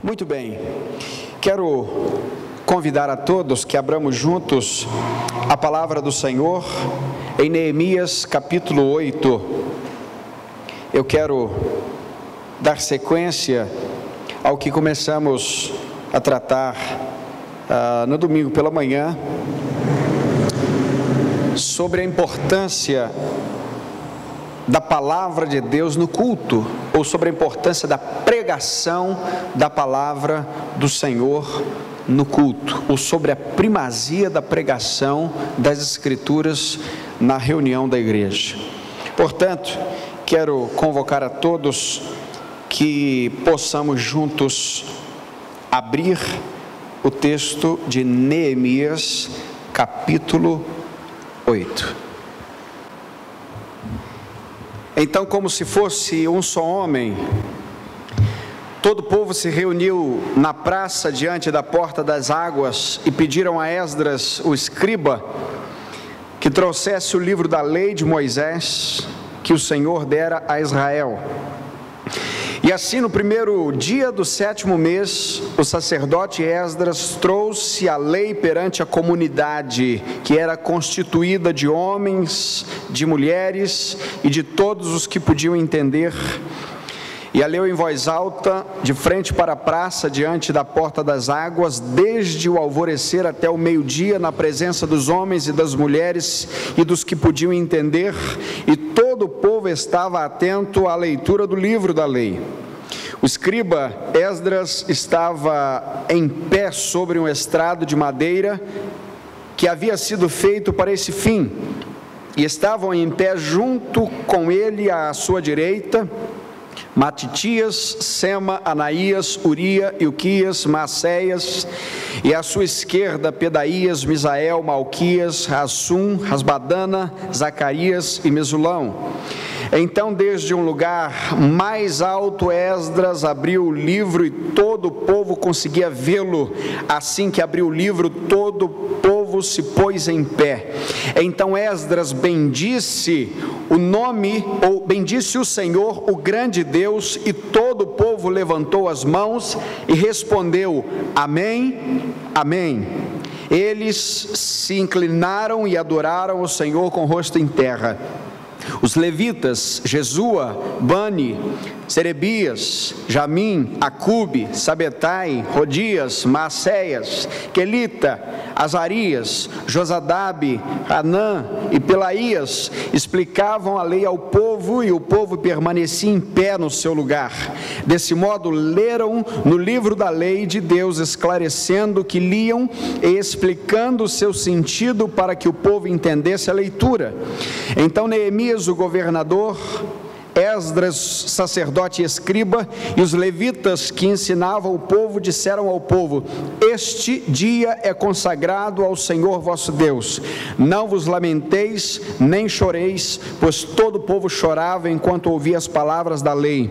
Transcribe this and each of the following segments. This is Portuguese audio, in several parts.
Muito bem, quero convidar a todos que abramos juntos a palavra do Senhor em Neemias capítulo 8. Eu quero dar sequência ao que começamos a tratar no domingo pela manhã, sobre a importância da palavra de Deus no culto, ou sobre a importância da pregação da palavra do Senhor no culto, ou sobre a primazia da pregação das Escrituras na reunião da igreja. Portanto, quero convocar a todos que possamos juntos abrir o texto de Neemias capítulo 8. Então, como se fosse um só homem, todo o povo se reuniu na praça diante da porta das águas e pediram a Esdras, o escriba, que trouxesse o livro da lei de Moisés, que o Senhor dera a Israel. E assim, no primeiro dia do 7º mês, o sacerdote Esdras trouxe a lei perante a comunidade, que era constituída de homens, de mulheres e de todos os que podiam entender, e a leu em voz alta, de frente para a praça, diante da porta das águas, desde o alvorecer até o meio-dia, na presença dos homens e das mulheres e dos que podiam entender, e todo o povo estava atento à leitura do livro da lei. O escriba Esdras estava em pé sobre um estrado de madeira que havia sido feito para esse fim, e estavam em pé junto com ele à sua direita Matitias, Sema, Anaías, Uria, Ilquias, Maacéias, e à sua esquerda Pedaías, Misael, Malquias, Rassum, Rasbadana, Zacarias e Mesulão. Então, desde um lugar mais alto, Esdras abriu o livro e todo o povo conseguia vê-lo. Assim que abriu o livro, todo o povo se pôs em pé. Então Esdras bendisse o Senhor, o grande Deus, e todo o povo levantou as mãos e respondeu: Amém, Amém. Eles se inclinaram e adoraram o Senhor com o rosto em terra. Os levitas, Jesua, Bani, Serebias, Jamim, Acube, Sabetai, Rodias, Maacéias, Quelita, Azarias, Josadabe, Hanã e Pelaías explicavam a lei ao povo, e o povo permanecia em pé no seu lugar. Desse modo, leram no livro da lei de Deus, esclarecendo o que liam e explicando o seu sentido para que o povo entendesse a leitura. Então Neemias, o governador, Esdras, sacerdote e escriba, e os levitas que ensinavam o povo, disseram ao povo: Este dia é consagrado ao Senhor vosso Deus. Não vos lamenteis, nem choreis, pois todo o povo chorava enquanto ouvia as palavras da lei.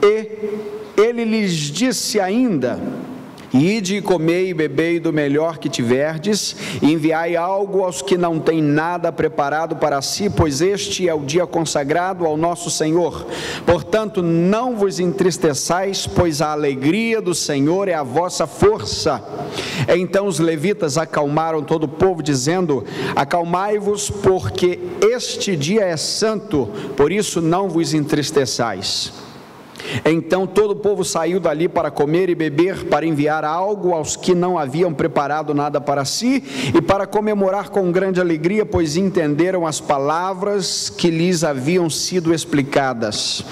E ele lhes disse ainda: Ide e comei e bebei do melhor que tiverdes, e enviai algo aos que não têm nada preparado para si, pois este é o dia consagrado ao nosso Senhor. Portanto, não vos entristeçais, pois a alegria do Senhor é a vossa força. Então os levitas acalmaram todo o povo, dizendo: Acalmai-vos, porque este dia é santo, por isso não vos entristeçais. Então todo o povo saiu dali para comer e beber, para enviar algo aos que não haviam preparado nada para si, e para comemorar com grande alegria, pois entenderam as palavras que lhes haviam sido explicadas.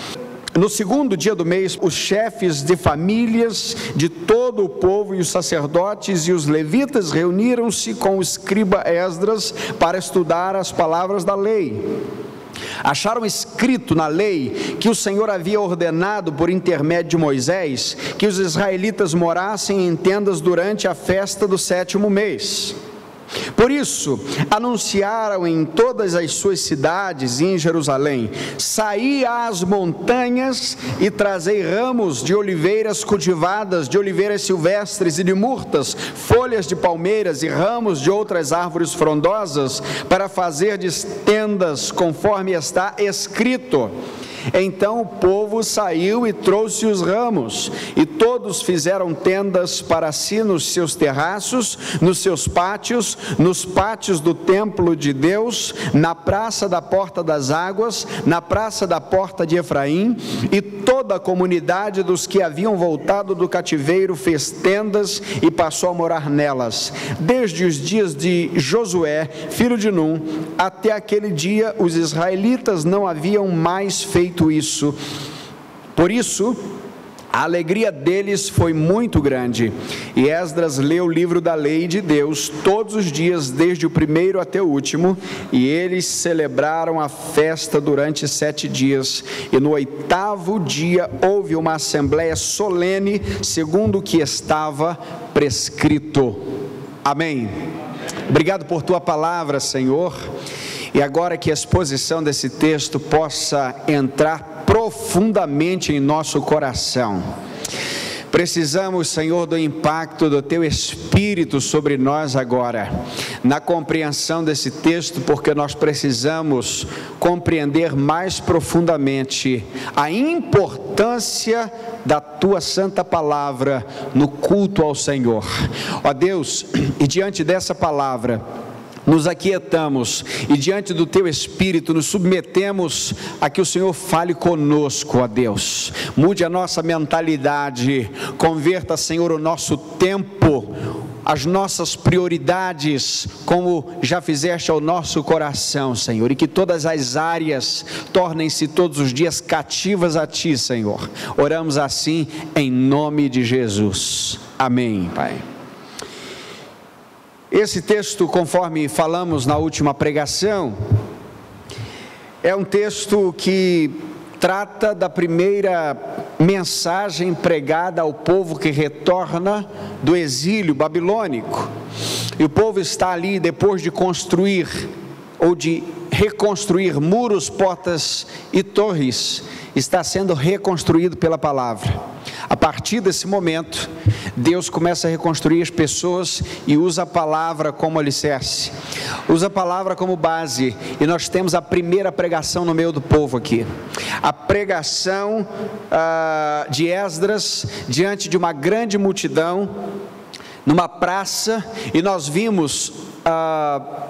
No segundo dia do mês, os chefes de famílias de todo o povo e os sacerdotes e os levitas reuniram-se com o escriba Esdras para estudar as palavras da lei. Acharam escrito na lei que o Senhor havia ordenado por intermédio de Moisés que os israelitas morassem em tendas durante a festa do 7º mês. Por isso, anunciaram em todas as suas cidades e em Jerusalém: saí às montanhas e trazei ramos de oliveiras cultivadas, de oliveiras silvestres e de murtas, folhas de palmeiras e ramos de outras árvores frondosas, para fazer de tendas, conforme está escrito: Então o povo saiu e trouxe os ramos, e todos fizeram tendas para si nos seus terraços, nos seus pátios, nos pátios do templo de Deus, na praça da porta das águas, na praça da porta de Efraim, e toda a comunidade dos que haviam voltado do cativeiro fez tendas e passou a morar nelas. Desde os dias de Josué, filho de Num, até aquele dia os israelitas não haviam mais feito isso. Por isso, a alegria deles foi muito grande, e Esdras leu o livro da lei de Deus todos os dias, desde o primeiro até o último, e eles celebraram a festa durante 7 dias, e no 8º dia houve uma assembleia solene, segundo o que estava prescrito. Amém. Obrigado por tua palavra, Senhor, e agora que a exposição desse texto possa entrar profundamente em nosso coração. Precisamos, Senhor, do impacto do Teu Espírito sobre nós agora, na compreensão desse texto, porque nós precisamos compreender mais profundamente a importância da Tua Santa Palavra no culto ao Senhor. Ó Deus, e diante dessa palavra, nos aquietamos e diante do Teu Espírito nos submetemos a que o Senhor fale conosco, ó Deus. Mude a nossa mentalidade, converta, Senhor, o nosso tempo, as nossas prioridades, como já fizeste ao nosso coração, Senhor, e que todas as áreas tornem-se todos os dias cativas a Ti, Senhor. Oramos assim em nome de Jesus. Amém, Pai. Esse texto, conforme falamos na última pregação, é um texto que trata da primeira mensagem pregada ao povo que retorna do exílio babilônico. E o povo está ali depois de construir ou de reconstruir muros, portas e torres, está sendo reconstruído pela palavra. A partir desse momento, Deus começa a reconstruir as pessoas e usa a palavra como alicerce, usa a palavra como base, e nós temos a primeira pregação no meio do povo aqui, a pregação de Esdras diante de uma grande multidão, numa praça, e nós vimos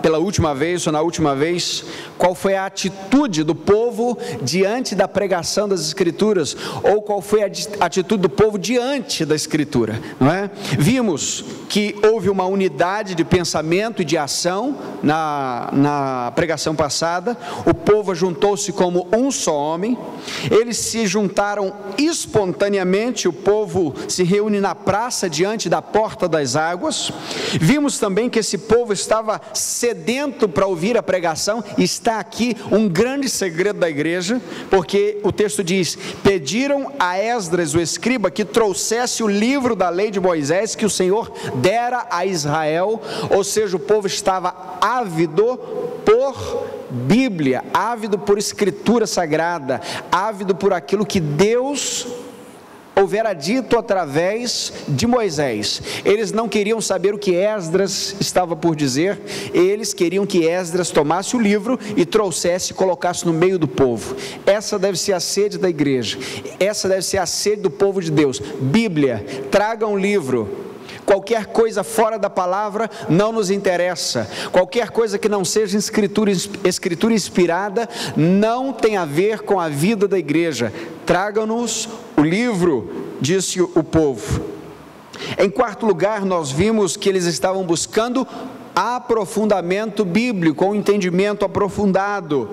pela última vez ou na última vez, qual foi a atitude do povo diante da pregação das Escrituras, ou qual foi a atitude do povo diante da Escritura, não é? Vimos que houve uma unidade de pensamento e de ação na pregação passada. O povo juntou-se como um só homem, eles se juntaram espontaneamente, o povo se reúne na praça diante da porta das águas. Vimos também que esse povo estava sedento para ouvir a pregação. Está aqui um grande segredo da igreja, porque o texto diz: pediram a Esdras o escriba que trouxesse o livro da lei de Moisés que o Senhor dera a Israel. Ou seja, o povo estava ávido por Bíblia, ávido por Escritura Sagrada, ávido por aquilo que Deus houvera dito através de Moisés. Eles não queriam saber o que Esdras estava por dizer, eles queriam que Esdras tomasse o livro e trouxesse e colocasse no meio do povo. Essa deve ser a sede da igreja, essa deve ser a sede do povo de Deus. Bíblia, traga um livro. Qualquer coisa fora da palavra não nos interessa. Qualquer coisa que não seja escritura inspirada não tem a ver com a vida da igreja. Tragam-nos o livro, disse o povo. Em quarto lugar, nós vimos que eles estavam buscando aprofundamento bíblico, um entendimento aprofundado,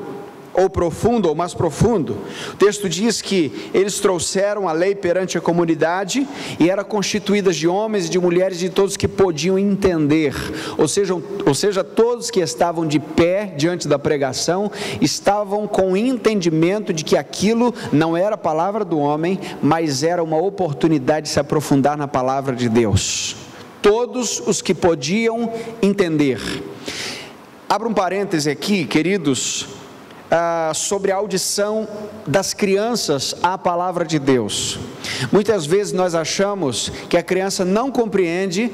ou profundo, ou mais profundo. O texto diz que eles trouxeram a lei perante a comunidade, e era constituída de homens e de mulheres, de todos que podiam entender, ou seja, todos que estavam de pé diante da pregação, estavam com entendimento de que aquilo não era a palavra do homem, mas era uma oportunidade de se aprofundar na palavra de Deus. Todos os que podiam entender. Abra um parêntese aqui, queridos, sobre a audição das crianças à palavra de Deus. Muitas vezes nós achamos que a criança não compreende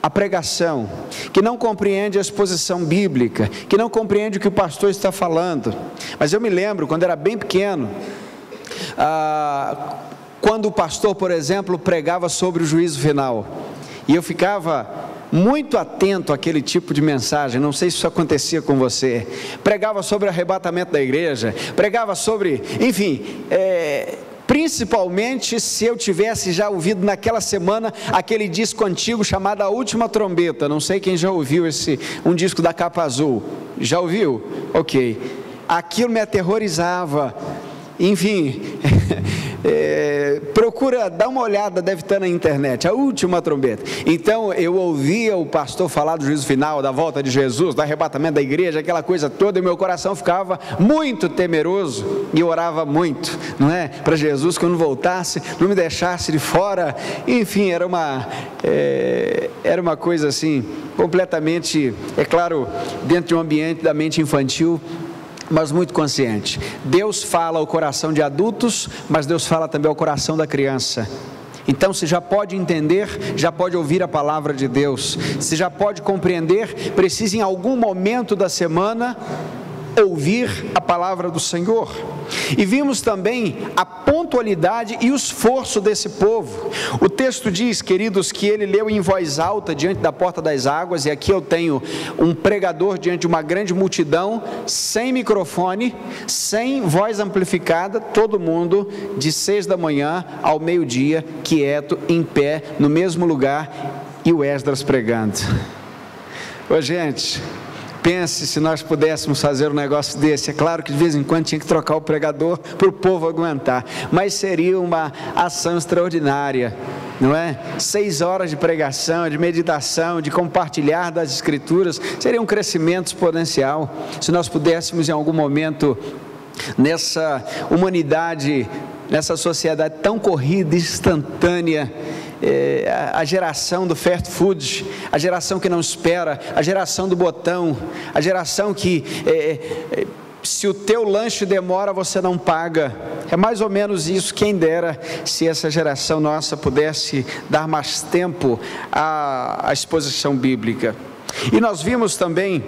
a pregação, que não compreende a exposição bíblica, que não compreende o que o pastor está falando. Mas eu me lembro, quando era bem pequeno, quando o pastor, por exemplo, pregava sobre o juízo final, e eu ficava muito atento àquele tipo de mensagem. Não sei se isso acontecia com você. Pregava sobre o arrebatamento da igreja, pregava sobre, enfim, principalmente se eu tivesse já ouvido naquela semana aquele disco antigo chamado A Última Trombeta. Não sei quem já ouviu um disco da capa azul. Já ouviu? Ok. Aquilo me aterrorizava. Enfim, procura dar uma olhada, deve estar na internet, A Última Trombeta. Então eu ouvia o pastor falar do juízo final, da volta de Jesus, do arrebatamento da igreja, aquela coisa toda, e meu coração ficava muito temeroso, e orava muito, não é? Para Jesus, quando voltasse, não me deixasse de fora. Enfim, era uma coisa assim, completamente, é claro, dentro de um ambiente da mente infantil, mas muito consciente. Deus fala ao coração de adultos, mas Deus fala também ao coração da criança. Então você já pode entender, já pode ouvir a palavra de Deus, você já pode compreender, precisa em algum momento da semana ouvir a palavra do Senhor. E vimos também a pontualidade e o esforço desse povo. O texto diz, queridos, que ele leu em voz alta diante da porta das águas, e aqui eu tenho um pregador diante de uma grande multidão, sem microfone, sem voz amplificada, todo mundo de 6 da manhã ao meio-dia, quieto, em pé, no mesmo lugar, e o Esdras pregando. Ô gente, pense se nós pudéssemos fazer um negócio desse. É claro que de vez em quando tinha que trocar o pregador para o povo aguentar, mas seria uma ação extraordinária, não é? 6 horas de pregação, de meditação, de compartilhar das Escrituras, seria um crescimento exponencial, se nós pudéssemos em algum momento, nessa humanidade, nessa sociedade tão corrida, instantânea, a geração do fast food, a geração que não espera, a geração do botão, a geração que se o teu lanche demora, você não paga. É mais ou menos isso. Quem dera se essa geração nossa pudesse dar mais tempo à exposição bíblica. E nós vimos também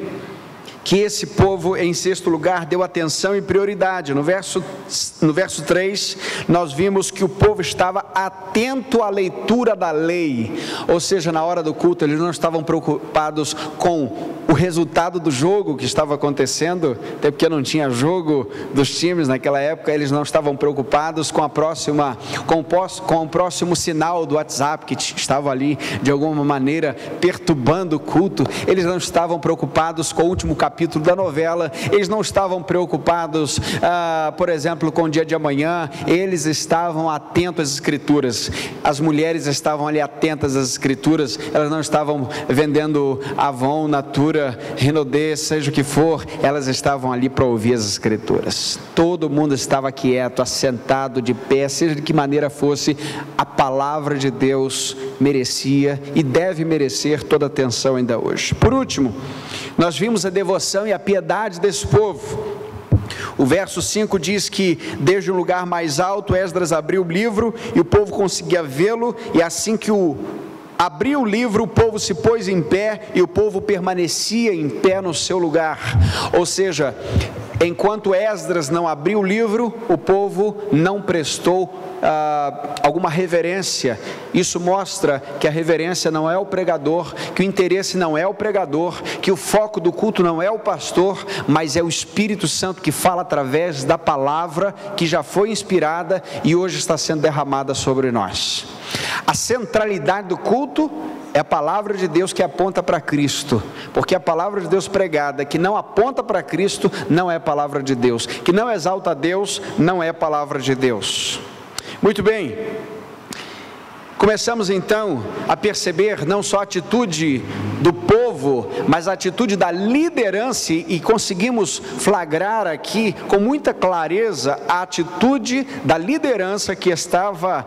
que esse povo, em sexto lugar, deu atenção e prioridade. No verso 3, nós vimos que o povo estava atento à leitura da lei, ou seja, na hora do culto, eles não estavam preocupados com o resultado do jogo que estava acontecendo, até porque não tinha jogo dos times naquela época. Eles não estavam preocupados com o próximo sinal do WhatsApp, que estava ali, de alguma maneira, perturbando o culto. Eles não estavam preocupados com o último capítulo da novela, eles não estavam preocupados, por exemplo, com o dia de amanhã. Eles estavam atentos às Escrituras. As mulheres estavam ali atentas às Escrituras, elas não estavam vendendo Avon, Natura, Renaudet, seja o que for, elas estavam ali para ouvir as Escrituras. Todo mundo estava quieto, assentado, de pé, seja de que maneira fosse, a palavra de Deus merecia e deve merecer toda a atenção ainda hoje. Por último, nós vimos a devoção e a piedade desse povo. O verso 5 diz que desde um lugar mais alto Esdras abriu o livro e o povo conseguia vê-lo, e assim que abriu o livro, o povo se pôs em pé e o povo permanecia em pé no seu lugar. Ou seja, enquanto Esdras não abriu o livro, o povo não prestou alguma reverência. Isso mostra que a reverência não é o pregador, que o interesse não é o pregador, que o foco do culto não é o pastor, mas é o Espírito Santo que fala através da palavra que já foi inspirada e hoje está sendo derramada sobre nós. A centralidade do culto é a palavra de Deus que aponta para Cristo, porque a palavra de Deus pregada que não aponta para Cristo não é palavra de Deus, que não exalta a Deus não é palavra de Deus. Muito bem, começamos então a perceber não só a atitude do povo, mas a atitude da liderança, e conseguimos flagrar aqui com muita clareza a atitude da liderança que estava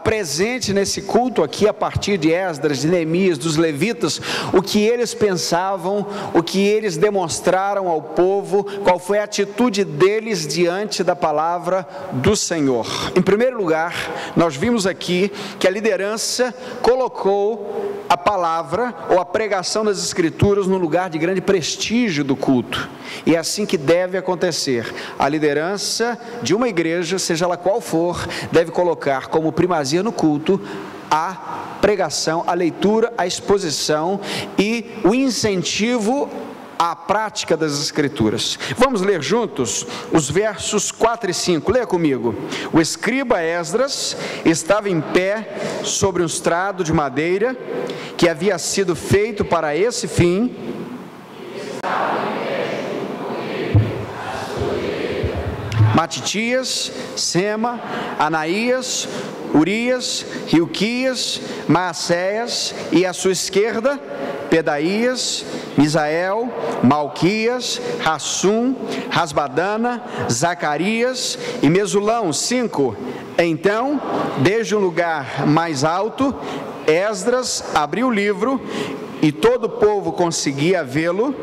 presente nesse culto aqui, a partir de Esdras, de Neemias, dos levitas, o que eles pensavam, o que eles demonstraram ao povo, qual foi a atitude deles diante da palavra do Senhor. Em primeiro lugar, nós vimos aqui que a liderança colocou a palavra ou a pregação das Escrituras Escrituras num lugar de grande prestígio do culto. E é assim que deve acontecer. A liderança de uma igreja, seja ela qual for, deve colocar como primazia no culto a pregação, a leitura, a exposição e o incentivo à prática das Escrituras. Vamos ler juntos os versos 4 e 5, leia comigo. O escriba Esdras estava em pé sobre um estrado de madeira que havia sido feito para esse fim. Matitias, Sema, Anaías, Urias, Hilquias, Maacéias, e à sua esquerda, Pedaías, Misael, Malquias, Hassum, Rasbadana, Zacarias e Mesulão. 5. Então, desde um lugar mais alto, Esdras abriu o livro e todo o povo conseguia vê-lo,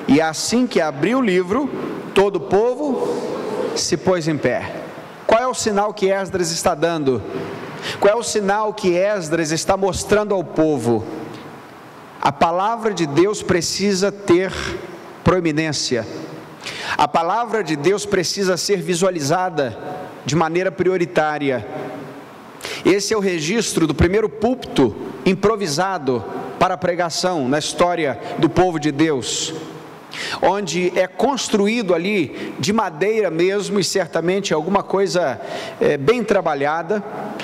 e assim que abriu o livro, todo o povo se pôs em pé. Qual é o sinal que Esdras está dando? Qual é o sinal que Esdras está mostrando ao povo? A palavra de Deus precisa ter proeminência. A palavra de Deus precisa ser visualizada de maneira prioritária. Esse é o registro do primeiro púlpito improvisado para a pregação na história do povo de Deus, onde é construído ali de madeira mesmo, e certamente alguma coisa bem trabalhada,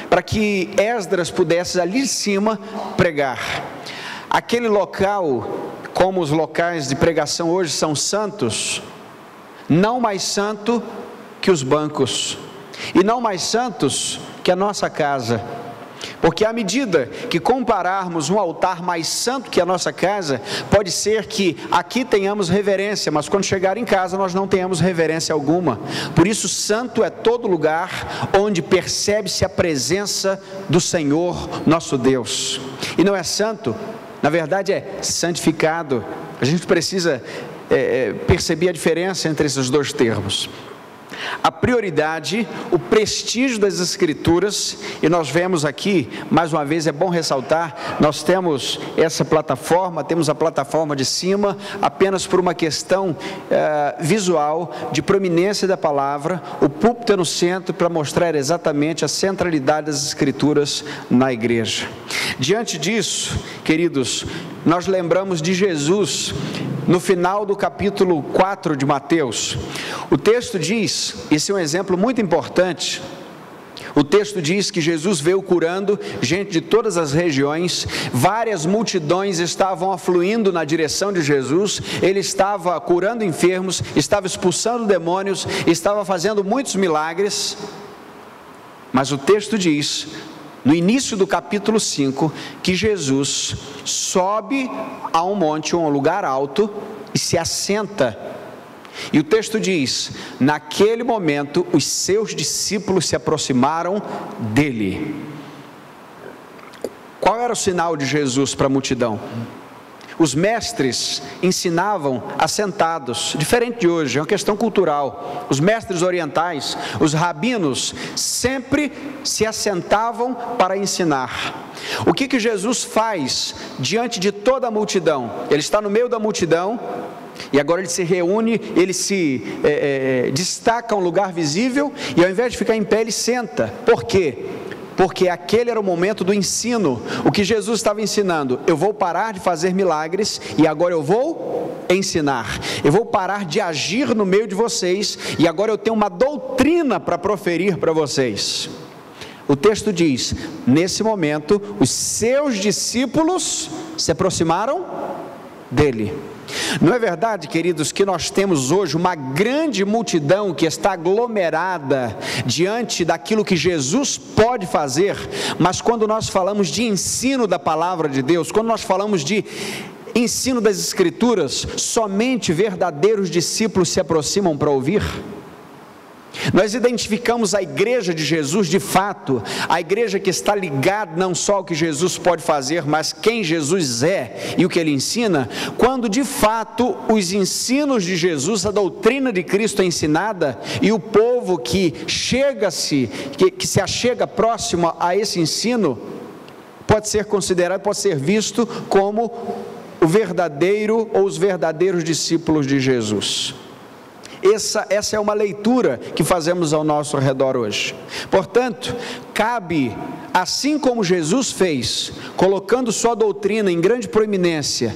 para que Esdras pudesse ali de cima pregar. Aquele local, como os locais de pregação hoje são santos, não mais santo que os bancos, e não mais santos que a nossa casa, porque à medida que compararmos um altar mais santo que a nossa casa, pode ser que aqui tenhamos reverência, mas quando chegar em casa nós não tenhamos reverência alguma. Por isso, santo é todo lugar onde percebe-se a presença do Senhor nosso Deus. E não é santo, na verdade é santificado. A gente precisa perceber a diferença entre esses dois termos. A prioridade, o prestígio das Escrituras, e nós vemos aqui, mais uma vez é bom ressaltar, nós temos essa plataforma, temos a plataforma de cima, apenas por uma questão visual, de proeminência da palavra, o púlpito é no centro para mostrar exatamente a centralidade das Escrituras na igreja. Diante disso, queridos, nós lembramos de Jesus, no final do capítulo 4 de Mateus. O texto diz, esse é um exemplo muito importante, o texto diz que Jesus veio curando gente de todas as regiões, várias multidões estavam afluindo na direção de Jesus, ele estava curando enfermos, estava expulsando demônios, estava fazendo muitos milagres, mas o texto diz, no início do capítulo 5, que Jesus sobe a um monte, um lugar alto, e se assenta. E o texto diz, naquele momento, os seus discípulos se aproximaram dele. Qual era o sinal de Jesus para a multidão? Os mestres ensinavam assentados, diferente de hoje, é uma questão cultural. Os mestres orientais, os rabinos, sempre se assentavam para ensinar. O que Jesus faz diante de toda a multidão? Ele está no meio da multidão, e agora ele se reúne, ele se destaca um lugar visível, e ao invés de ficar em pé, ele senta. Por quê? Porque aquele era o momento do ensino. O que Jesus estava ensinando, eu vou parar de fazer milagres e agora eu vou ensinar. Eu vou parar de agir no meio de vocês e agora eu tenho uma doutrina para proferir para vocês. O texto diz, nesse momento, os seus discípulos se aproximaram dele. Não é verdade, queridos, que nós temos hoje uma grande multidão que está aglomerada diante daquilo que Jesus pode fazer, mas quando nós falamos de ensino da palavra de Deus, quando nós falamos de ensino das Escrituras, somente verdadeiros discípulos se aproximam para ouvir? Nós identificamos a igreja de Jesus de fato, a igreja que está ligada não só ao que Jesus pode fazer, mas quem Jesus é e o que Ele ensina, quando de fato os ensinos de Jesus, a doutrina de Cristo é ensinada, e o povo que se achega próximo a esse ensino, pode ser considerado, pode ser visto como o verdadeiro ou os verdadeiros discípulos de Jesus. Essa é uma leitura que fazemos ao nosso redor hoje. Portanto, cabe, assim como Jesus fez, colocando sua doutrina em grande proeminência,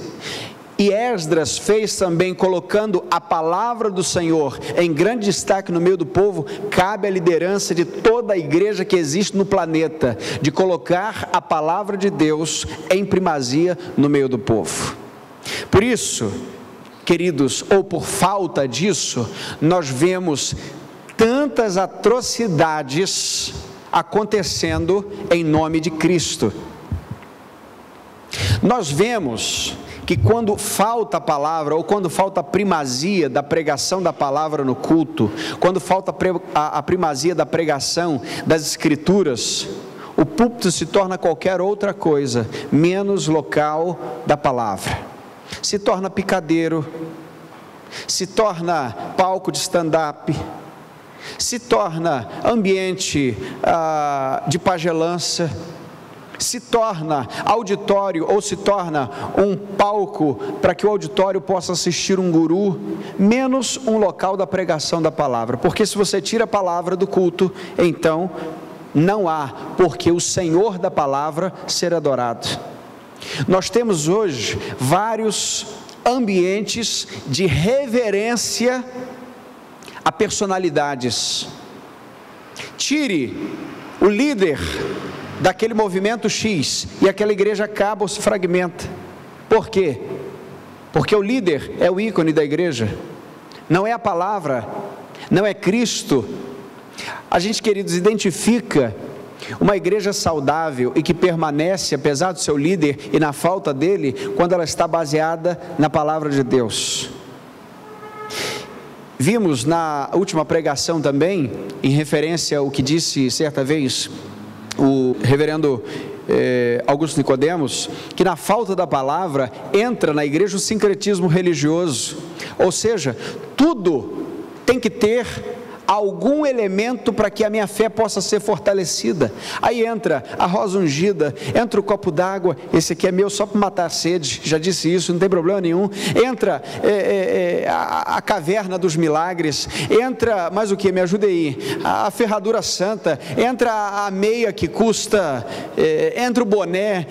e Esdras fez também, colocando a palavra do Senhor em grande destaque no meio do povo, cabe à liderança de toda a igreja que existe no planeta, de colocar a palavra de Deus em primazia no meio do povo. Por isso, queridos, ou por falta disso, nós vemos tantas atrocidades acontecendo em nome de Cristo. Nós vemos que quando falta a palavra, ou quando falta a primazia da pregação da palavra no culto, quando falta a primazia da pregação das Escrituras, o púlpito se torna qualquer outra coisa, menos local da palavra. Se torna picadeiro, se torna palco de stand-up, se torna ambiente de pagelança, se torna auditório ou se torna um palco para que o auditório possa assistir um guru, menos um local da pregação da palavra, porque se você tira a palavra do culto, então não há porque o Senhor da palavra ser adorado. Nós temos hoje vários ambientes de reverência a personalidades. Tire o líder daquele movimento X e aquela igreja acaba ou se fragmenta. Por quê? Porque o líder é o ícone da igreja, não é a palavra, não é Cristo. A gente, queridos, identifica uma igreja saudável e que permanece apesar do seu líder e na falta dele, quando ela está baseada na palavra de Deus. Vimos na última pregação também, em referência ao que disse certa vez o reverendo Augusto Nicodemos, que na falta da palavra entra na igreja o sincretismo religioso, ou seja, tudo tem que ter algum elemento para que a minha fé possa ser fortalecida. Aí entra a rosa ungida, entra o copo d'água, esse aqui é meu só para matar a sede, já disse isso, não tem problema nenhum. Entra a caverna dos milagres, entra, mais o que? Me ajude aí, a ferradura santa, entra a meia que custa, entra o boné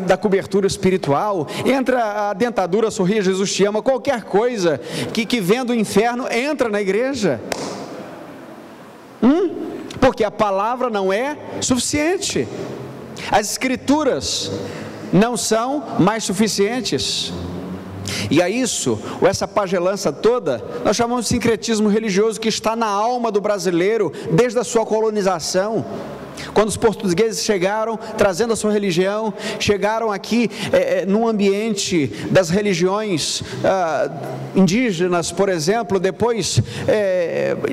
da cobertura espiritual, entra a dentadura sorria Jesus te ama, qualquer coisa que vem do inferno entra na igreja. Porque a palavra não é suficiente, as Escrituras não são mais suficientes, e a isso, ou essa pagelança toda, nós chamamos de sincretismo religioso que está na alma do brasileiro desde a sua colonização. Quando os portugueses chegaram, trazendo a sua religião, chegaram aqui num ambiente das religiões indígenas, por exemplo, depois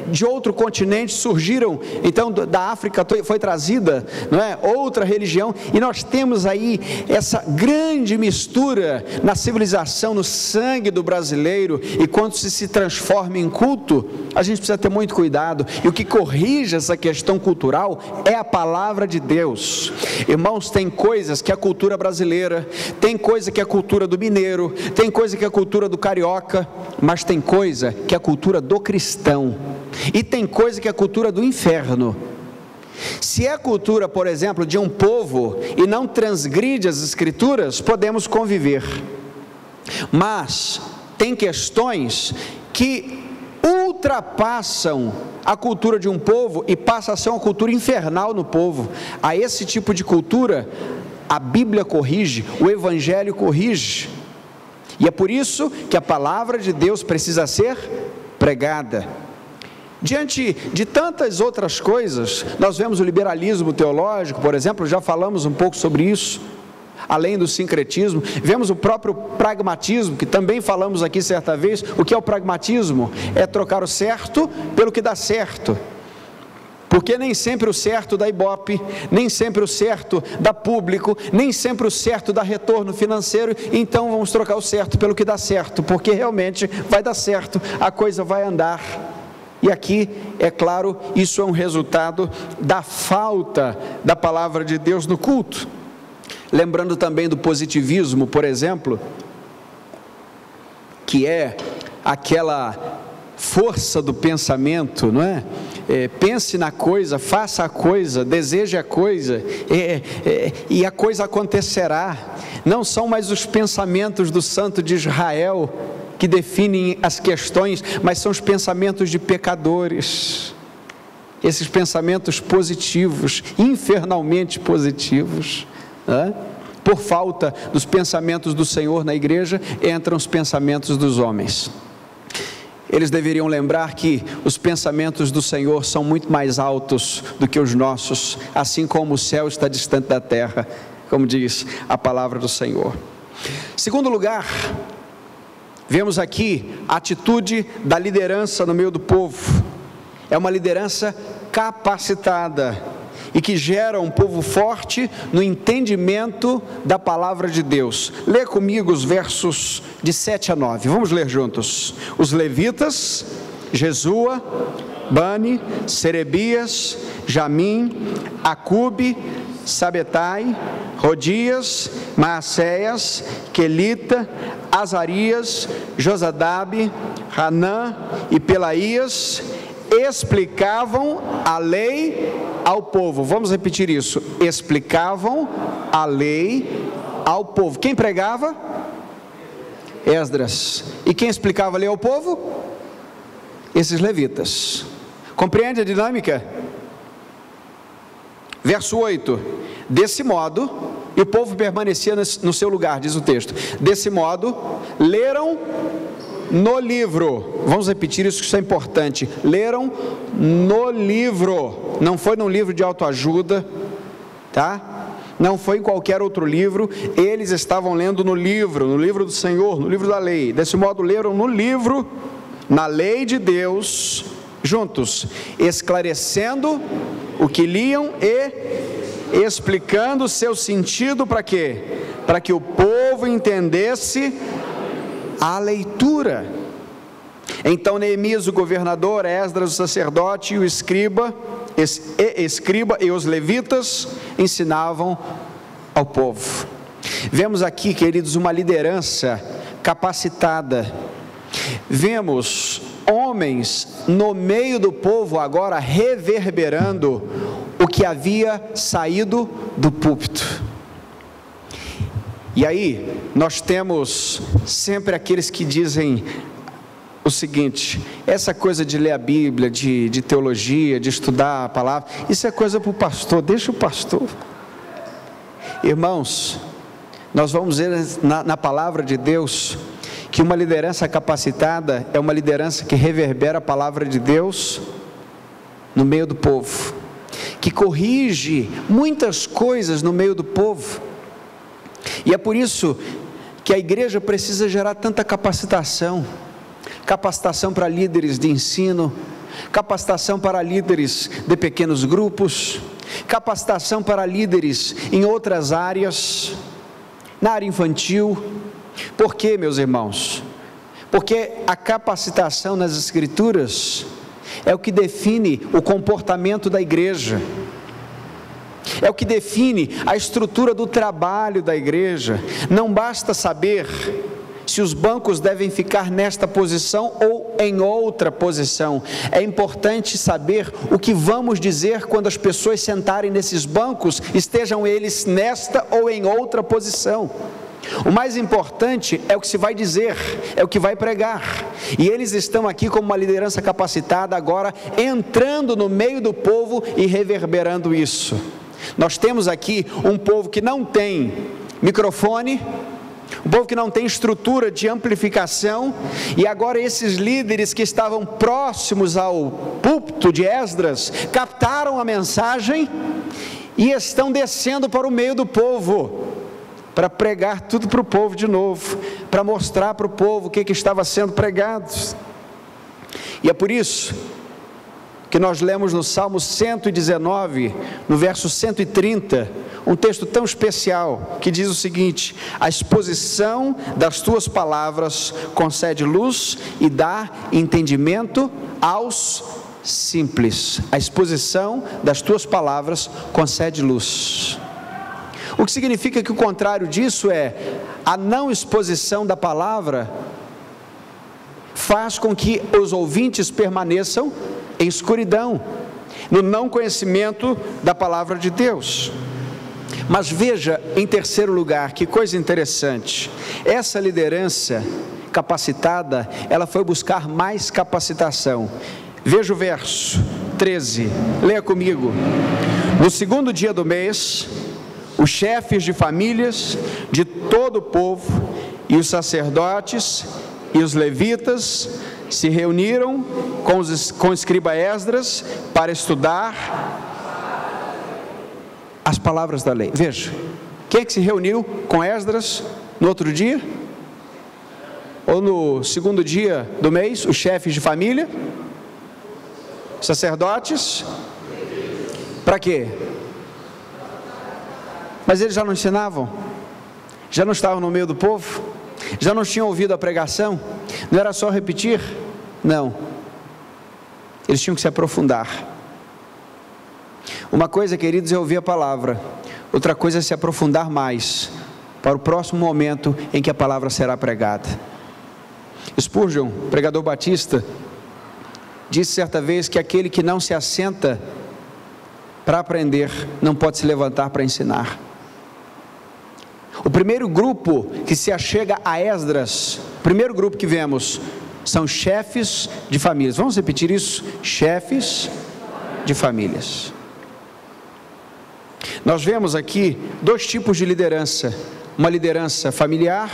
de outro continente surgiram, então da África foi trazida, não é? Outra religião, e nós temos aí essa grande mistura na civilização, no sangue do brasileiro, e quando se transforma em culto, a gente precisa ter muito cuidado, e o que corrige essa questão cultural é a palavra de Deus. Irmãos, tem coisas que a cultura brasileira, tem coisa que a cultura do mineiro, tem coisa que a cultura do carioca, mas tem coisa que a cultura do cristão, e tem coisa que a cultura do inferno. Se é a cultura, por exemplo, de um povo e não transgride as Escrituras, podemos conviver, mas tem questões que ultrapassam a cultura de um povo e passa a ser uma cultura infernal no povo. A esse tipo de cultura a Bíblia corrige, o Evangelho corrige, e é por isso que a palavra de Deus precisa ser pregada. Diante de tantas outras coisas, nós vemos o liberalismo teológico, por exemplo, já falamos um pouco sobre isso. Além do sincretismo, vemos o próprio pragmatismo, que também falamos aqui certa vez. O que é o pragmatismo? É trocar o certo pelo que dá certo, porque nem sempre o certo dá ibope, nem sempre o certo dá público, nem sempre o certo dá retorno financeiro, então vamos trocar o certo pelo que dá certo, porque realmente vai dar certo, a coisa vai andar. E aqui, é claro, isso é um resultado da falta da palavra de Deus no culto. Lembrando também do positivismo, por exemplo, que é aquela força do pensamento, não é? Pense na coisa, faça a coisa, deseje a coisa, e a coisa acontecerá. Não são mais os pensamentos do Santo de Israel que definem as questões, mas são os pensamentos de pecadores, esses pensamentos positivos, infernalmente positivos, né? Por falta dos pensamentos do Senhor na igreja, entram os pensamentos dos homens. Eles deveriam lembrar que os pensamentos do Senhor são muito mais altos do que os nossos, assim como o céu está distante da terra, como diz a palavra do Senhor. Segundo lugar, vemos aqui a atitude da liderança no meio do povo. É uma liderança capacitada e que gera um povo forte no entendimento da palavra de Deus. Lê comigo os versos de 7 a 9, vamos ler juntos. Os levitas, Jesua, Bani, Serebias, Jamim, Acube, Sabetai, Rodias, Maacéias, Quelita, Azarias, Josadabe, Hanã e Pelaías explicavam a lei ao povo. Vamos repetir isso. Explicavam a lei ao povo. Quem pregava? Esdras. E quem explicava a lei ao povo? Esses levitas. Compreende a dinâmica? Verso 8. Desse modo, e o povo permanecia no seu lugar, diz o texto. Desse modo, leram no livro, vamos repetir isso, que isso é importante, leram no livro, não foi num livro de autoajuda, tá? Não foi em qualquer outro livro, eles estavam lendo no livro do Senhor, no livro da lei. Desse modo leram no livro, na lei de Deus, juntos, esclarecendo o que liam e explicando o seu sentido. Para quê? Para que o povo entendesse a leitura. Então Neemias o governador, Esdras o sacerdote e o escriba e os levitas ensinavam ao povo. Vemos aqui, queridos, uma liderança capacitada. Vemos homens no meio do povo agora reverberando o que havia saído do púlpito. E aí, nós temos sempre aqueles que dizem o seguinte: essa coisa de ler a Bíblia, de teologia, de estudar a palavra, isso é coisa para o pastor, deixa o pastor. Irmãos, nós vamos ver na palavra de Deus que uma liderança capacitada é uma liderança que reverbera a palavra de Deus no meio do povo, que corrige muitas coisas no meio do povo. E é por isso que a igreja precisa gerar tanta capacitação para líderes de ensino, capacitação para líderes de pequenos grupos, capacitação para líderes em outras áreas, na área infantil. Por quê, meus irmãos? Porque a capacitação nas Escrituras é o que define o comportamento da igreja, é o que define a estrutura do trabalho da igreja. Não basta saber se os bancos devem ficar nesta posição ou em outra posição. É importante saber o que vamos dizer quando as pessoas sentarem nesses bancos, estejam eles nesta ou em outra posição. O mais importante é o que se vai dizer, é o que vai pregar. E eles estão aqui como uma liderança capacitada agora, entrando no meio do povo e reverberando isso. Nós temos aqui um povo que não tem microfone, um povo que não tem estrutura de amplificação, e agora esses líderes que estavam próximos ao púlpito de Esdras, captaram a mensagem e estão descendo para o meio do povo, para pregar tudo para o povo de novo, para mostrar para o povo o que estava sendo pregado. E é por isso que nós lemos no Salmo 119, no verso 130, um texto tão especial, que diz o seguinte: a exposição das tuas palavras concede luz e dá entendimento aos simples. A exposição das tuas palavras concede luz. O que significa que o contrário disso é a não exposição da palavra faz com que os ouvintes permaneçam em escuridão, no não conhecimento da palavra de Deus. Mas veja, em terceiro lugar, que coisa interessante, essa liderança capacitada, ela foi buscar mais capacitação. Veja o verso 13, leia comigo. No segundo dia do mês, os chefes de famílias de todo o povo e os sacerdotes e os levitas se reuniram com o escriba Esdras para estudar as palavras da lei. Veja, quem é que se reuniu com Esdras no outro dia? Ou no segundo dia do mês? Os chefes de família, sacerdotes, para quê? Mas eles já não ensinavam? Já não estavam no meio do povo? Já não tinham ouvido a pregação? Não era só repetir? Não, eles tinham que se aprofundar. Uma coisa, queridos, é ouvir a palavra, outra coisa é se aprofundar mais, para o próximo momento em que a palavra será pregada. Spurgeon, pregador batista, disse certa vez que aquele que não se assenta para aprender, não pode se levantar para ensinar. O primeiro grupo que se achega a Esdras, o primeiro grupo que vemos, são chefes de famílias. Vamos repetir isso? Chefes de famílias. Nós vemos aqui dois tipos de liderança, uma liderança familiar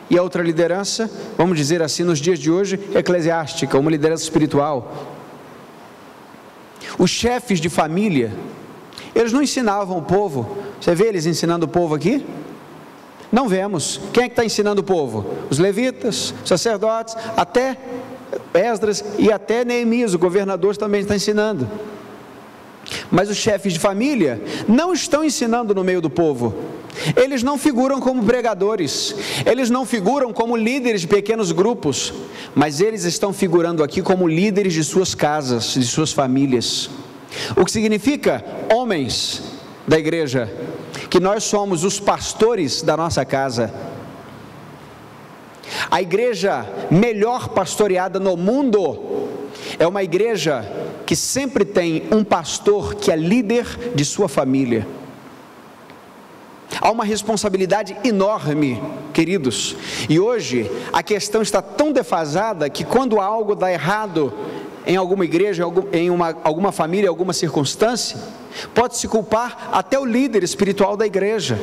e a outra liderança, vamos dizer assim nos dias de hoje, eclesiástica, uma liderança espiritual. Os chefes de família, eles não ensinavam o povo. Você vê eles ensinando o povo aqui? Não vemos. Quem é que está ensinando o povo? Os levitas, os sacerdotes, até Esdras e até Neemias, o governador, também está ensinando. Mas os chefes de família não estão ensinando no meio do povo. Eles não figuram como pregadores, eles não figuram como líderes de pequenos grupos, mas eles estão figurando aqui como líderes de suas casas, de suas famílias. O que significa, homens da igreja, que nós somos os pastores da nossa casa. A igreja melhor pastoreada no mundo é uma igreja que sempre tem um pastor que é líder de sua família. Há uma responsabilidade enorme, queridos, e hoje a questão está tão defasada que quando algo dá errado em alguma igreja, em alguma família, alguma circunstância, pode-se culpar até o líder espiritual da igreja.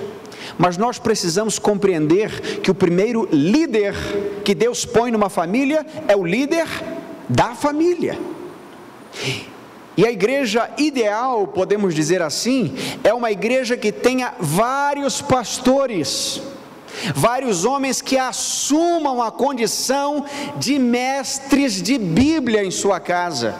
Mas nós precisamos compreender que o primeiro líder que Deus põe numa família é o líder da família. E a igreja ideal, podemos dizer assim, é uma igreja que tenha vários pastores, vários homens que assumam a condição de mestres de Bíblia em sua casa.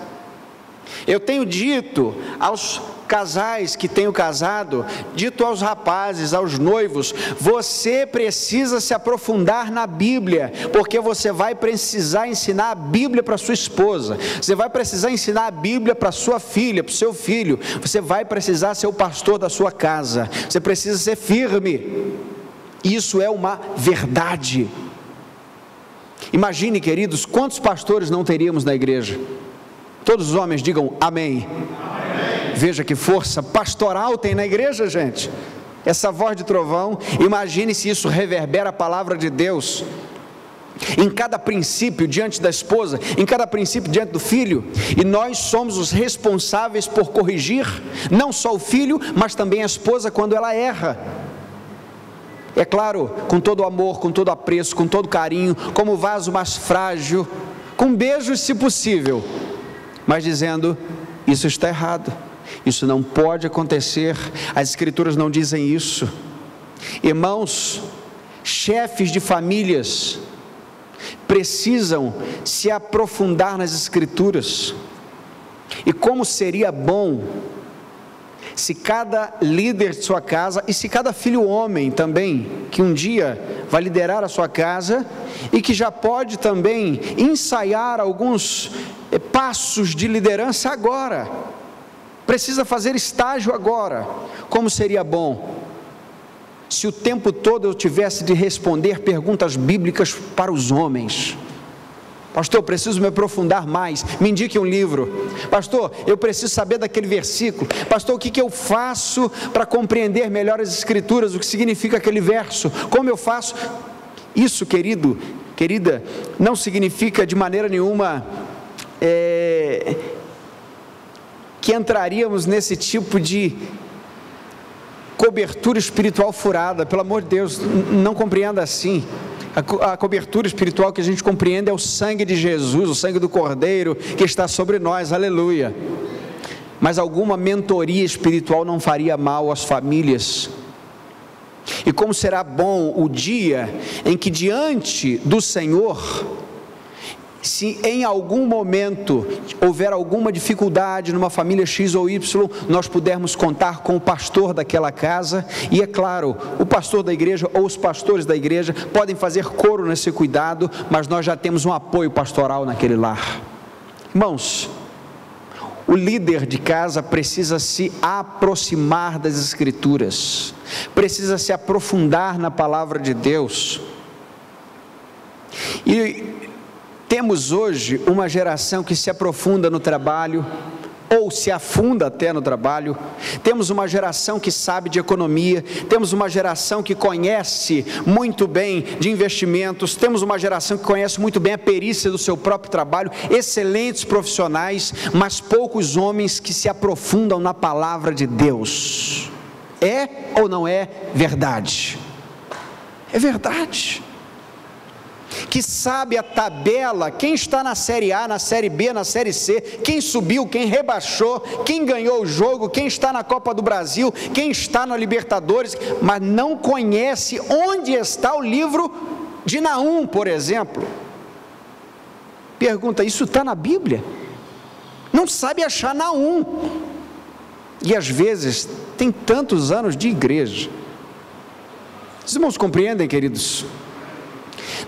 Eu tenho dito aos casais que tenho casado, dito aos rapazes, aos noivos, você precisa se aprofundar na Bíblia, porque você vai precisar ensinar a Bíblia para sua esposa, você vai precisar ensinar a Bíblia para sua filha, para o seu filho, você vai precisar ser o pastor da sua casa, você precisa ser firme. Isso é uma verdade. Imagine, queridos, quantos pastores não teríamos na igreja? Todos os homens digam amém. Amém. Veja que força pastoral tem na igreja, gente. Essa voz de trovão, imagine se isso reverbera a palavra de Deus em cada princípio diante da esposa, em cada princípio diante do filho, e nós somos os responsáveis por corrigir não só o filho, mas também a esposa quando ela erra. É claro, com todo amor, com todo apreço, com todo carinho, como o vaso mais frágil, com beijos se possível, mas dizendo, isso está errado, isso não pode acontecer, as escrituras não dizem isso. Irmãos, chefes de famílias precisam se aprofundar nas escrituras, e como seria bom se cada líder de sua casa, e se cada filho homem também, que um dia vai liderar a sua casa, e que já pode também ensaiar alguns passos de liderança agora, precisa fazer estágio agora, como seria bom se o tempo todo eu tivesse de responder perguntas bíblicas para os homens. Pastor, eu preciso me aprofundar mais, me indique um livro. Pastor, eu preciso saber daquele versículo. Pastor, o que eu faço para compreender melhor as Escrituras, o que significa aquele verso, como eu faço? Isso, querido, querida, não significa de maneira nenhuma que entraríamos nesse tipo de cobertura espiritual furada. Pelo amor de Deus, não compreenda assim. A cobertura espiritual que a gente compreende é o sangue de Jesus, o sangue do Cordeiro que está sobre nós, aleluia. Mas alguma mentoria espiritual não faria mal às famílias. E como será bom o dia em que diante do Senhor, se em algum momento houver alguma dificuldade numa família X ou Y, nós pudermos contar com o pastor daquela casa, e é claro, o pastor da igreja ou os pastores da igreja podem fazer coro nesse cuidado, mas nós já temos um apoio pastoral naquele lar. Irmãos, o líder de casa precisa se aproximar das Escrituras, precisa se aprofundar na palavra de Deus. E temos hoje uma geração que se aprofunda no trabalho, ou se afunda até no trabalho. Temos uma geração que sabe de economia, temos uma geração que conhece muito bem de investimentos, temos uma geração que conhece muito bem a perícia do seu próprio trabalho, excelentes profissionais, mas poucos homens que se aprofundam na palavra de Deus. É ou não é verdade? É verdade. Que sabe a tabela, quem está na série A, na série B, na série C, quem subiu, quem rebaixou, quem ganhou o jogo, quem está na Copa do Brasil, quem está na Libertadores, mas não conhece onde está o livro de Naum, por exemplo. Pergunta, isso está na Bíblia? Não sabe achar Naum. E às vezes tem tantos anos de igreja. Os irmãos compreendem, queridos?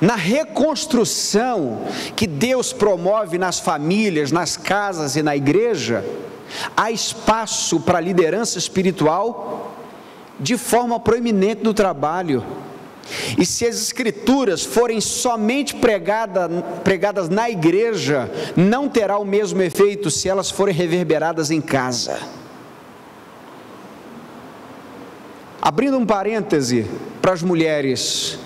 Na reconstrução que Deus promove nas famílias, nas casas e na igreja, há espaço para a liderança espiritual de forma proeminente no trabalho. E se as Escrituras forem somente pregadas na igreja, não terá o mesmo efeito se elas forem reverberadas em casa. Abrindo um parêntese para as mulheres,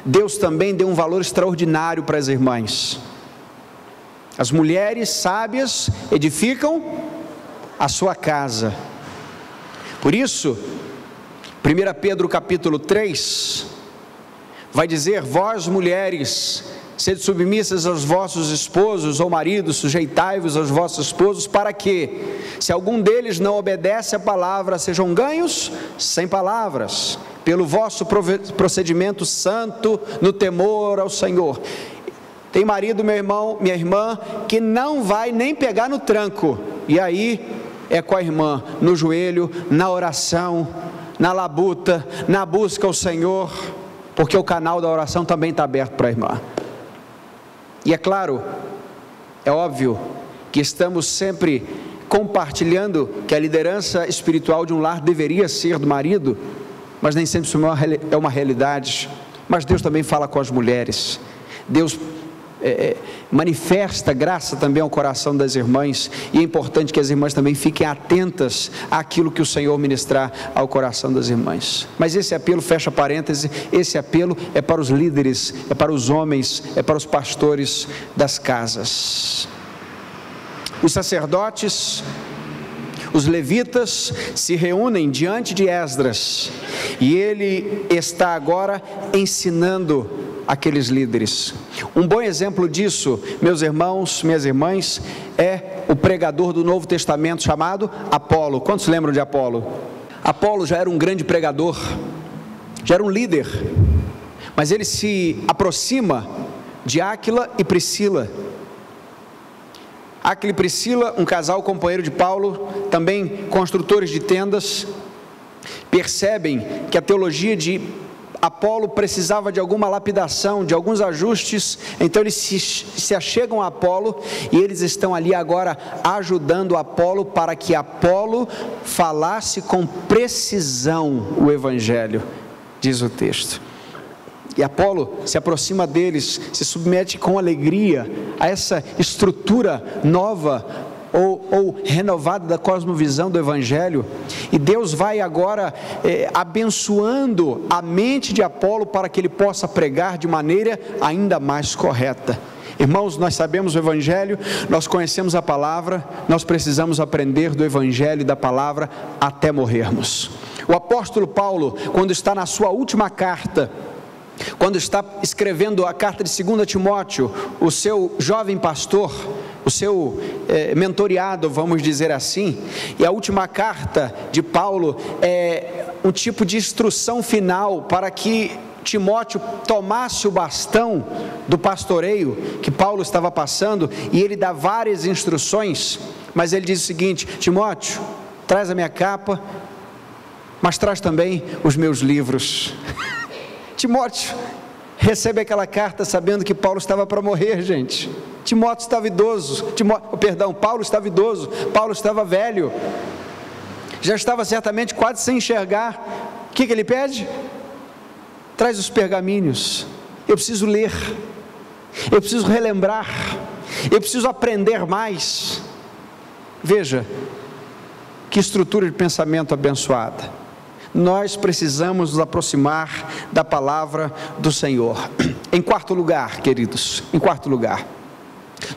Deus também deu um valor extraordinário para as irmãs. As mulheres sábias edificam a sua casa. Por isso, 1 Pedro capítulo 3, vai dizer: vós mulheres, sede submissas aos vossos esposos ou maridos, sujeitai-vos aos vossos esposos, para que, se algum deles não obedece à palavra, sejam ganhos sem palavras, pelo vosso procedimento santo, no temor ao Senhor. Tem marido, meu irmão, minha irmã, que não vai nem pegar no tranco, e aí é com a irmã, no joelho, na oração, na labuta, na busca ao Senhor, porque o canal da oração também está aberto para a irmã. E é claro, é óbvio que estamos sempre compartilhando que a liderança espiritual de um lar deveria ser do marido, mas nem sempre isso é uma realidade. Mas Deus também fala com as mulheres. Deus manifesta graça também ao coração das irmãs, e é importante que as irmãs também fiquem atentas àquilo que o Senhor ministrar ao coração das irmãs. Mas esse apelo, fecha parêntese, esse apelo é para os líderes, é para os homens, é para os pastores das casas. Os sacerdotes, os levitas se reúnem diante de Esdras, e ele está agora ensinando aqueles líderes. Um bom exemplo disso, meus irmãos, minhas irmãs, é o pregador do Novo Testamento chamado Apolo. Quantos lembram de Apolo? Apolo já era um grande pregador, já era um líder, mas ele se aproxima de Áquila e Priscila. Áquila e Priscila, um casal companheiro de Paulo, também construtores de tendas, percebem que a teologia de Apolo precisava de alguma lapidação, de alguns ajustes, então eles se achegam a Apolo, e eles estão ali agora ajudando Apolo, para que Apolo falasse com precisão o Evangelho, diz o texto. E Apolo se aproxima deles, se submete com alegria a essa estrutura nova ou renovada da cosmovisão do Evangelho. E Deus vai agora abençoando a mente de Apolo para que ele possa pregar de maneira ainda mais correta. Irmãos, nós sabemos o Evangelho, nós conhecemos a palavra, nós precisamos aprender do Evangelho e da palavra até morrermos. O apóstolo Paulo, quando está na sua última carta, quando está escrevendo a carta de 2 Timóteo, o seu jovem pastor, o seu mentoreado, vamos dizer assim, e a última carta de Paulo é um tipo de instrução final para que Timóteo tomasse o bastão do pastoreio que Paulo estava passando, e ele dá várias instruções, mas ele diz o seguinte: Timóteo, traz a minha capa, mas traz também os meus livros. Timóteo recebe aquela carta sabendo que Paulo estava para morrer, gente. Timóteo estava idoso, Paulo estava idoso, Paulo estava velho, já estava certamente quase sem enxergar. O que ele pede? Traz os pergaminhos, eu preciso ler, eu preciso relembrar, eu preciso aprender mais. Veja, que estrutura de pensamento abençoada. Nós precisamos nos aproximar da palavra do Senhor. Em quarto lugar, queridos,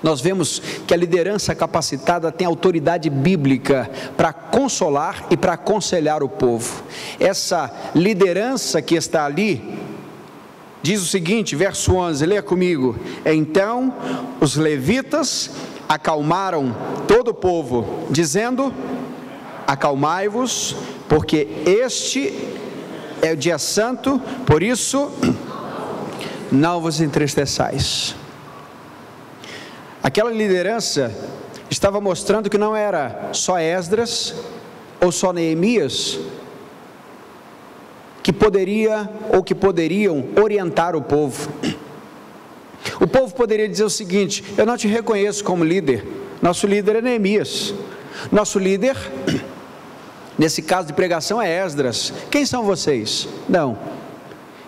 nós vemos que a liderança capacitada tem autoridade bíblica para consolar e para aconselhar o povo. Essa liderança que está ali diz o seguinte, verso 11, leia comigo: então os levitas acalmaram todo o povo, dizendo: acalmai-vos, porque este é o dia santo, por isso não vos entristeçais. Aquela liderança estava mostrando que não era só Esdras ou só Neemias que poderia ou que poderiam orientar o povo. O povo poderia dizer o seguinte: eu não te reconheço como líder, nosso líder é Neemias, nosso líder, nesse caso de pregação, é Esdras, quem são vocês? Não,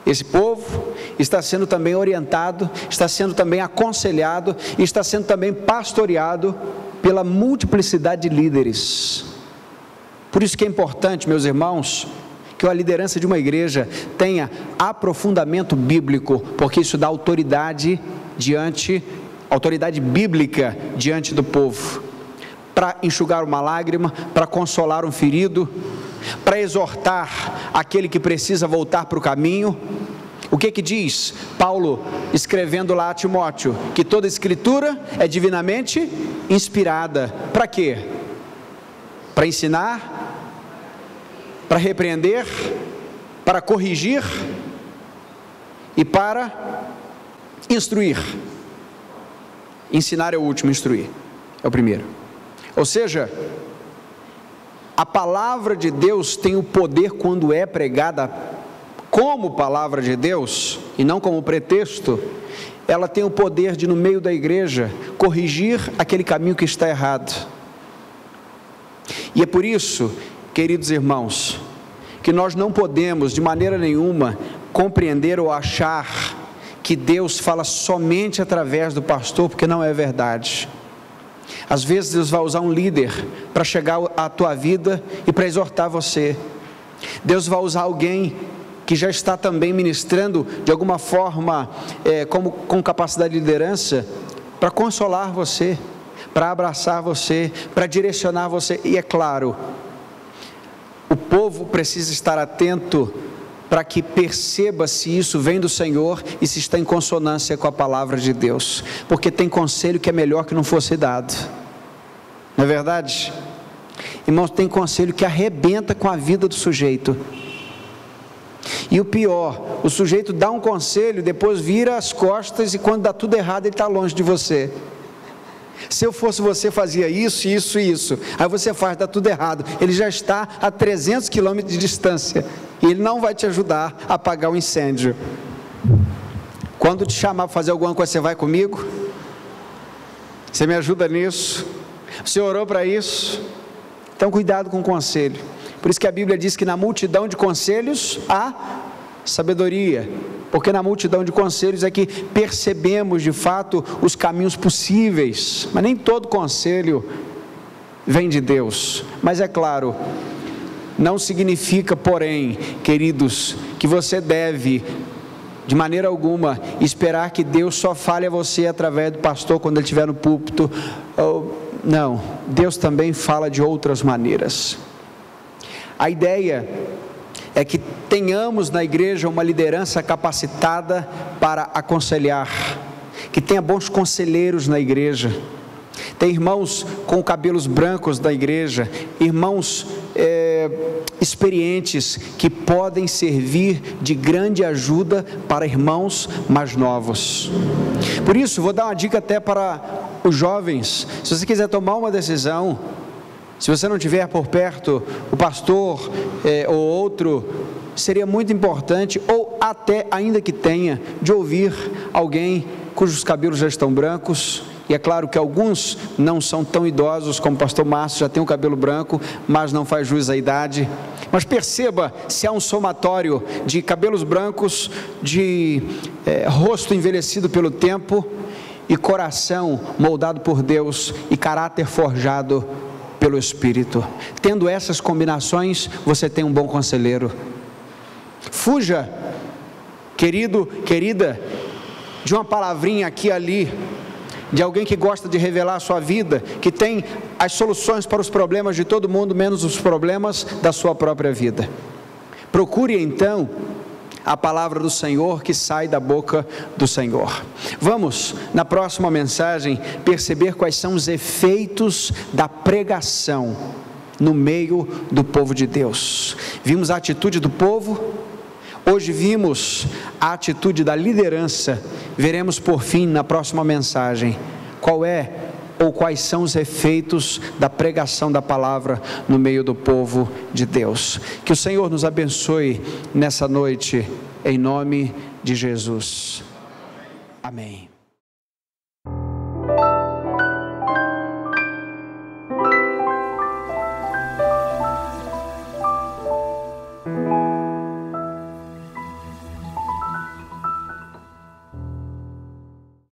esse povo está sendo também orientado, está sendo também aconselhado, e está sendo também pastoreado pela multiplicidade de líderes. Por isso que é importante, meus irmãos, que a liderança de uma igreja tenha aprofundamento bíblico, porque isso dá autoridade bíblica diante do povo, para enxugar uma lágrima, para consolar um ferido, para exortar aquele que precisa voltar para o caminho. O que diz Paulo, escrevendo lá a Timóteo? Que toda escritura é divinamente inspirada. Para quê? Para ensinar, para repreender, para corrigir e para instruir. Ensinar é o último, instruir é o primeiro. Ou seja, a palavra de Deus tem o poder, quando é pregada como palavra de Deus e não como pretexto, ela tem o poder de, no meio da igreja, corrigir aquele caminho que está errado. E é por isso, queridos irmãos, que nós não podemos de maneira nenhuma compreender ou achar que Deus fala somente através do pastor, porque não é verdade. Às vezes Deus vai usar um líder para chegar à tua vida e para exortar você. Deus vai usar alguém que já está também ministrando de alguma forma, com capacidade de liderança, para consolar você, para abraçar você, para direcionar você. E é claro, o povo precisa estar atento para que perceba se isso vem do Senhor e se está em consonância com a palavra de Deus, porque tem conselho que é melhor que não fosse dado, não é verdade? Irmãos, tem conselho que arrebenta com a vida do sujeito, e o pior, o sujeito dá um conselho, depois vira as costas, e quando dá tudo errado, ele está longe de você. Se eu fosse você, fazia isso, isso e isso. Aí você faz, dá tudo errado. Ele já está a 300 quilômetros de distância, e ele não vai te ajudar a apagar o incêndio. Quando te chamar para fazer alguma coisa, você vai comigo? Você me ajuda nisso? Você orou para isso? Então cuidado com o conselho. Por isso que a Bíblia diz que na multidão de conselhos há sabedoria. porque na multidão de conselhos é que percebemos de fato os caminhos possíveis, mas nem todo conselho vem de Deus. Mas é claro, não significa, porém, queridos, que você deve, de maneira alguma, esperar que Deus só fale a você através do pastor quando ele estiver no púlpito. Não, Deus também fala de outras maneiras. A ideia é que tenhamos na igreja uma liderança capacitada para aconselhar, que tenha bons conselheiros na igreja. Tem irmãos com cabelos brancos da igreja, irmãos experientes que podem servir de grande ajuda para irmãos mais novos. Por isso, vou dar uma dica até para os jovens. Se você quiser tomar uma decisão, se você não tiver por perto o pastor ou outro, seria muito importante, ou até ainda que tenha, de ouvir alguém cujos cabelos já estão brancos. E é claro que alguns não são tão idosos como o pastor Márcio, já tem o cabelo branco, mas não faz jus à idade. Mas perceba se há um somatório de cabelos brancos, de rosto envelhecido pelo tempo, e coração moldado por Deus, e caráter forjado pelo Espírito. Tendo essas combinações, você tem um bom conselheiro. Fuja, querido, querida, de uma palavrinha aqui e ali, de alguém que gosta de revelar a sua vida, que tem as soluções para os problemas de todo mundo, menos os problemas da sua própria vida. Procure então a palavra do Senhor que sai da boca do Senhor. Vamos, na próxima mensagem, perceber quais são os efeitos da pregação no meio do povo de Deus. Vimos a atitude do povo, hoje vimos a atitude da liderança. Veremos por fim, na próxima mensagem, qual é ou quais são os efeitos da pregação da palavra no meio do povo de Deus. Que o Senhor nos abençoe nessa noite, em nome de Jesus. Amém.